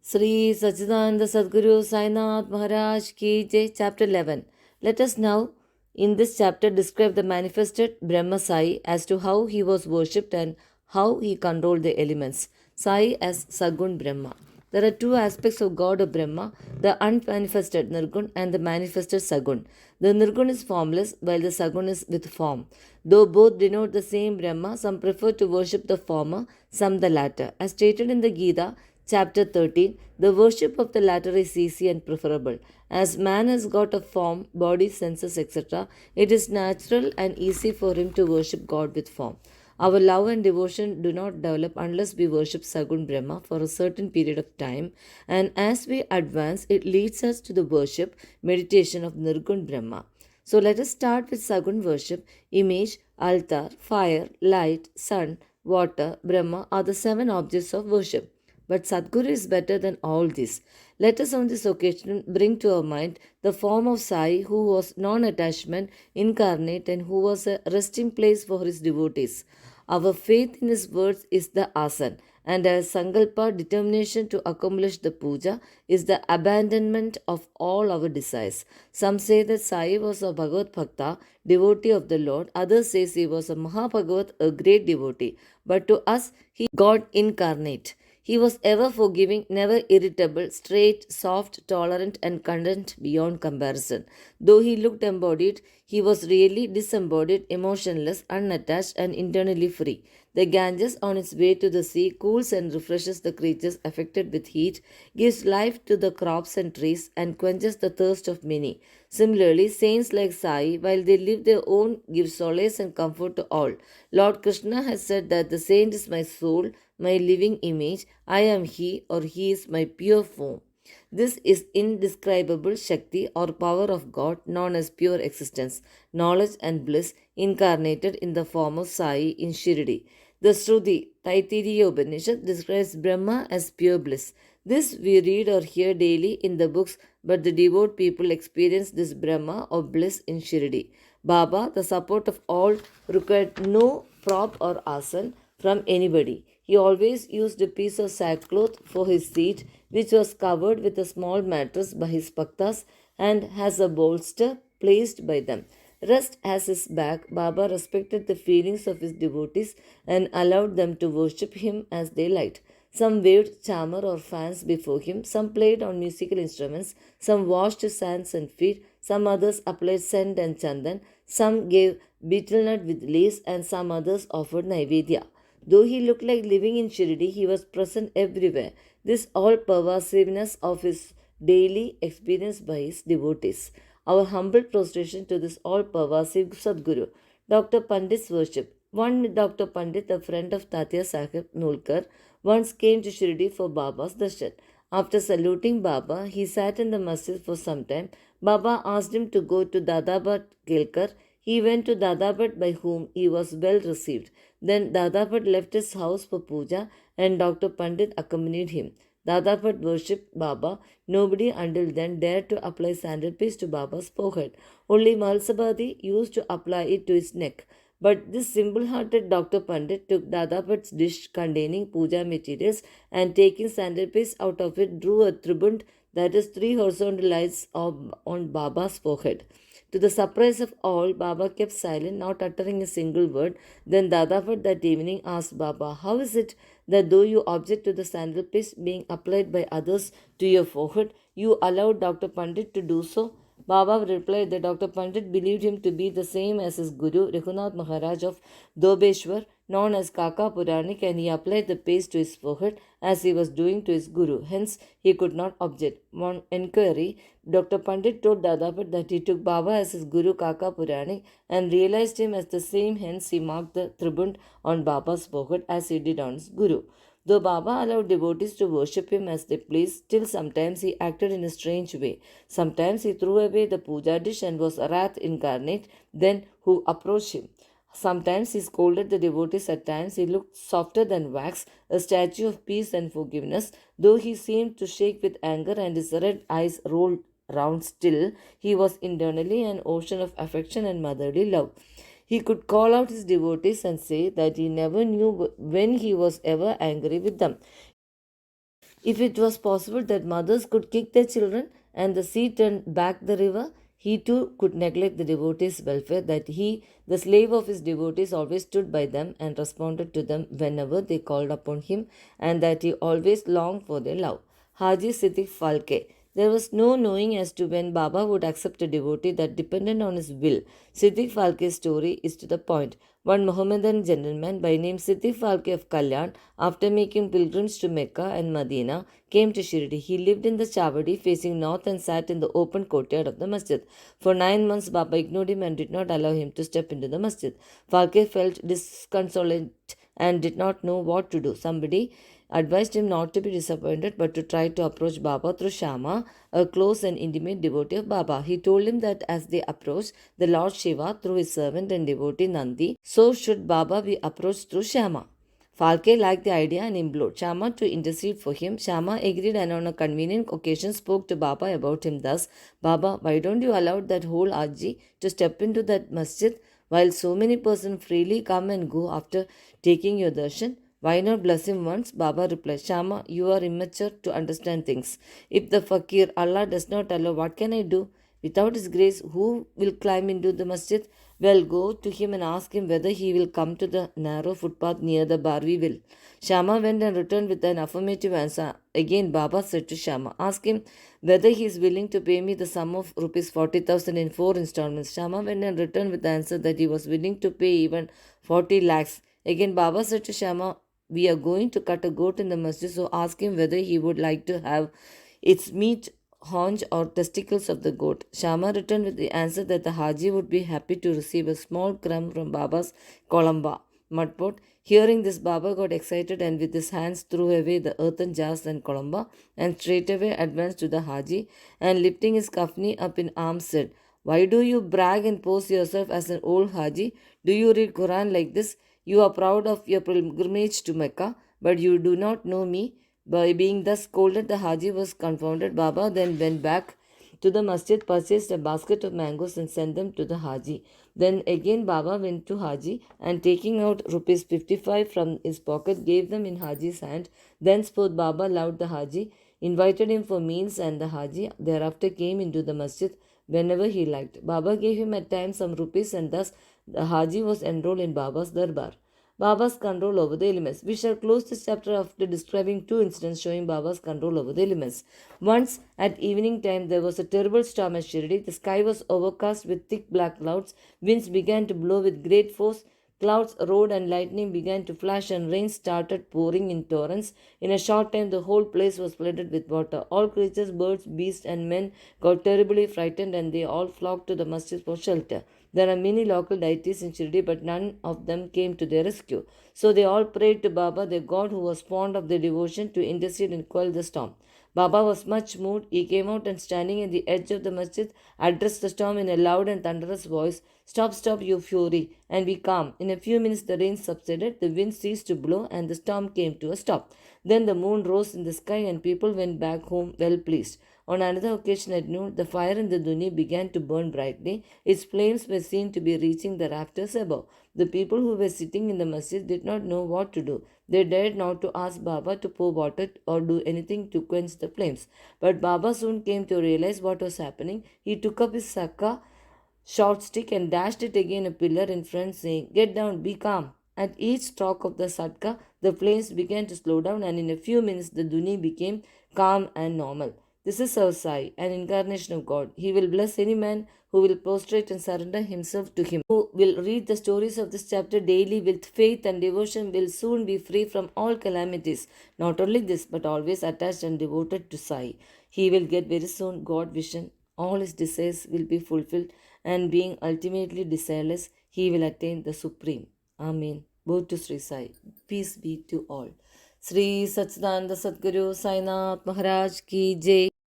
Sri Satchidananda Sadguru Sainath Maharaj Ki Jai, Chapter 11. Let us now, in this chapter, describe the manifested Brahma Sai as to how he was worshipped and how he controlled the elements. Sai as Sagun Brahma. There are two aspects of God of Brahma, the unmanifested Nirgun and the manifested Sagun. The Nirgun is formless while the Sagun is with form. Though both denote the same Brahma, some prefer to worship the former, some the latter. As stated in the Gita, Chapter 13, the worship of the latter is easy and preferable. As man has got a form, body, senses, etc., it is natural and easy for him to worship God with form. Our love and devotion do not develop unless we worship Sagun Brahma for a certain period of time, and as we advance, it leads us to the worship, meditation of Nirgun Brahma. So let us start with Sagun worship. Image, altar, fire, light, sun, water, Brahma are the seven objects of worship. But Sadguru is better than all this. Let us on this occasion bring to our mind the form of Sai, who was non attachment, incarnate, and who was a resting place for his devotees. Our faith in his words is the asan, and our sankalpa determination to accomplish the puja is the abandonment of all our desires. Some say that Sai was a Bhagavad Bhakta, devotee of the Lord. Others say he was a Mahabhagavat, a great devotee. But to us, he God incarnate. He was ever forgiving, never irritable, straight, soft, tolerant, and content beyond comparison. Though he looked embodied, he was really disembodied, emotionless, unattached, and internally free. The Ganges, on its way to the sea, cools and refreshes the creatures affected with heat, gives life to the crops and trees, and quenches the thirst of many. Similarly, saints like Sai, while they live their own, give solace and comfort to all. Lord Krishna has said that the saint is my soul, my living image, I am he or he is my pure form. This is indescribable Shakti or power of God known as pure existence, knowledge and bliss incarnated in the form of Sai in Shirdi. The Shruti, Taittiriya Upanishad, describes Brahma as pure bliss. This we read or hear daily in the books, but the devout people experience this Brahma or bliss in Shirdi. Baba, the support of all, required no prop or asan from anybody. He always used a piece of sackcloth for his seat, which was covered with a small mattress by his bhaktas and has a bolster placed by them. Rest as his back, Baba respected the feelings of his devotees and allowed them to worship him as they liked. Some waved chamar or fans before him, some played on musical instruments, some washed his hands and feet, some others applied scent and chandan, some gave betel nut with lace, and some others offered naivedya. Though he looked like living in Shirdi, he was present everywhere. This all pervasiveness of his daily experience by his devotees. Our humble prostration to this all pervasive Sadguru. Dr. Pandit's worship. One Dr. Pandit, a friend of Tatya Sahib Nulkar, once came to Shirdi for Baba's darshan. After saluting Baba, he sat in the masjid for some time. Baba asked him to go to Dadabad Kelkar. He went to Dadabad, by whom he was well received. Then Dadabad left his house for puja and Dr. Pandit accompanied him. Dadabad worshipped Baba. Nobody until then dared to apply sandal paste to Baba's forehead. Only Malsabadi used to apply it to his neck. But this simple-hearted Dr. Pandit took Dadabad's dish containing puja materials and taking sandal paste out of it drew a tribund, that is, three horizontal lines on Baba's forehead. To the surprise of all, Baba kept silent, not uttering a single word. Then Dadabad that evening asked Baba, "How is it that though you object to the sandal paste being applied by others to your forehead, you allowed Dr. Pandit to do so?" Baba replied that Dr. Pandit believed him to be the same as his guru, Raghunath Maharaj of Dobeshwar, known as Kaka Puranik, and he applied the paste to his forehead as he was doing to his guru. Hence, he could not object. On inquiry, Dr. Pandit told Dadabhat that he took Baba as his guru Kaka Puranik and realized him as the same, hence he marked the tribund on Baba's forehead as he did on his guru. Though Baba allowed devotees to worship him as they pleased, still sometimes he acted in a strange way. Sometimes he threw away the puja dish and was wrath incarnate, then who approached him. Sometimes he scolded the devotees, at times he looked softer than wax, a statue of peace and forgiveness. Though he seemed to shake with anger and his red eyes rolled round still, he was internally an ocean of affection and motherly love. He could call out his devotees and say that he never knew when he was ever angry with them. If it was possible that mothers could kick their children and the sea turned back the river, he too could neglect the devotees' welfare, that he, the slave of his devotees, always stood by them and responded to them whenever they called upon him, and that he always longed for their love. Haji Siddiq Falke. There was no knowing as to when Baba would accept a devotee that depended on his will. Siddiq Falke's story is to the point. One Mohammedan gentleman by name Siddiq Falke of Kalyan, after making pilgrims to Mecca and Medina, came to Shirdi. He lived in the Chavadi facing north and sat in the open courtyard of the masjid. For 9 months, Baba ignored him and did not allow him to step into the masjid. Falke felt disconsolate and did not know what to do. Somebody advised him not to be disappointed but to try to approach Baba through Shama, a close and intimate devotee of Baba. He told him that as they approached the Lord Shiva through his servant and devotee Nandi, so should Baba be approached through Shama. Falke liked the idea and implored Shama to intercede for him. Shama agreed and on a convenient occasion spoke to Baba about him thus: Baba, why don't you allow that whole Aji to step into that masjid while so many persons freely come and go after taking your darshan? Why not bless him once? Baba replied, Shama, you are immature to understand things. If the fakir Allah does not allow, what can I do? Without his grace, who will climb into the masjid? Well, go to him and ask him whether he will come to the narrow footpath near the bar. We will. Shama went and returned with an affirmative answer. Again, Baba said to Shama, ask him whether he is willing to pay me the sum of rupees 40,000 in 4 installments. Shama went and returned with the answer that he was willing to pay even 40 lakhs. Again, Baba said to Shama, we are going to cut a goat in the masjid, so ask him whether he would like to have its meat, haunch, or testicles of the goat. Shama returned with the answer that the Haji would be happy to receive a small crumb from Baba's kolamba mud pot. Hearing this, Baba got excited and with his hands threw away the earthen jars and kolamba and straightway advanced to the Haji and lifting his kafni up in arms said, why do you brag and pose yourself as an old Haji? Do you read Quran like this? You are proud of your pilgrimage to Mecca, but you do not know me. By being thus scolded, the Haji was confounded. Baba then went back to the masjid, purchased a basket of mangoes and sent them to the Haji. Then again Baba went to Haji and taking out rupees 55 from his pocket gave them in Haji's hand. Thenceforth Baba loved the Haji, invited him for meals, and the Haji thereafter came into the masjid whenever he liked. Baba gave him at times some rupees and thus the Haji was enrolled in Baba's darbar. Baba's control over the elements. We shall close this chapter after describing two incidents showing Baba's control over the elements. Once, at evening time, there was a terrible storm at Shirdi. The sky was overcast with thick black clouds. Winds began to blow with great force. Clouds roared and lightning began to flash and rain started pouring in torrents. In a short time, the whole place was flooded with water. All creatures, birds, beasts, and men got terribly frightened and they all flocked to the masjid for shelter. There are many local deities in Shirdi, but none of them came to their rescue. So they all prayed to Baba, their god who was fond of their devotion, to intercede and quell the storm. Baba was much moved. He came out and standing at the edge of the masjid, addressed the storm in a loud and thunderous voice. Stop, stop, you fury, and be calm. In a few minutes the rain subsided, the wind ceased to blow, and the storm came to a stop. Then the moon rose in the sky, and people went back home well pleased. On another occasion at noon, the fire in the duni began to burn brightly. Its flames were seen to be reaching the rafters above. The people who were sitting in the masjid did not know what to do. They dared not to ask Baba to pour water or do anything to quench the flames. But Baba soon came to realize what was happening. He took up his sakka, short stick, and dashed it against a pillar in front, saying, get down, be calm. At each stroke of the satka, the flames began to slow down, and in a few minutes the duni became calm and normal. This is our Sai, an incarnation of God. He will bless any man who will prostrate and surrender himself to him. Who will read the stories of this chapter daily with faith and devotion will soon be free from all calamities. Not only this, but always attached and devoted to Sai. He will get very soon God vision. All his desires will be fulfilled, and being ultimately desireless, he will attain the Supreme. Amen. Both to Sri Sai. Peace be to all. Sri Satchidananda Sadguru Sainath Maharaj Ki Jai.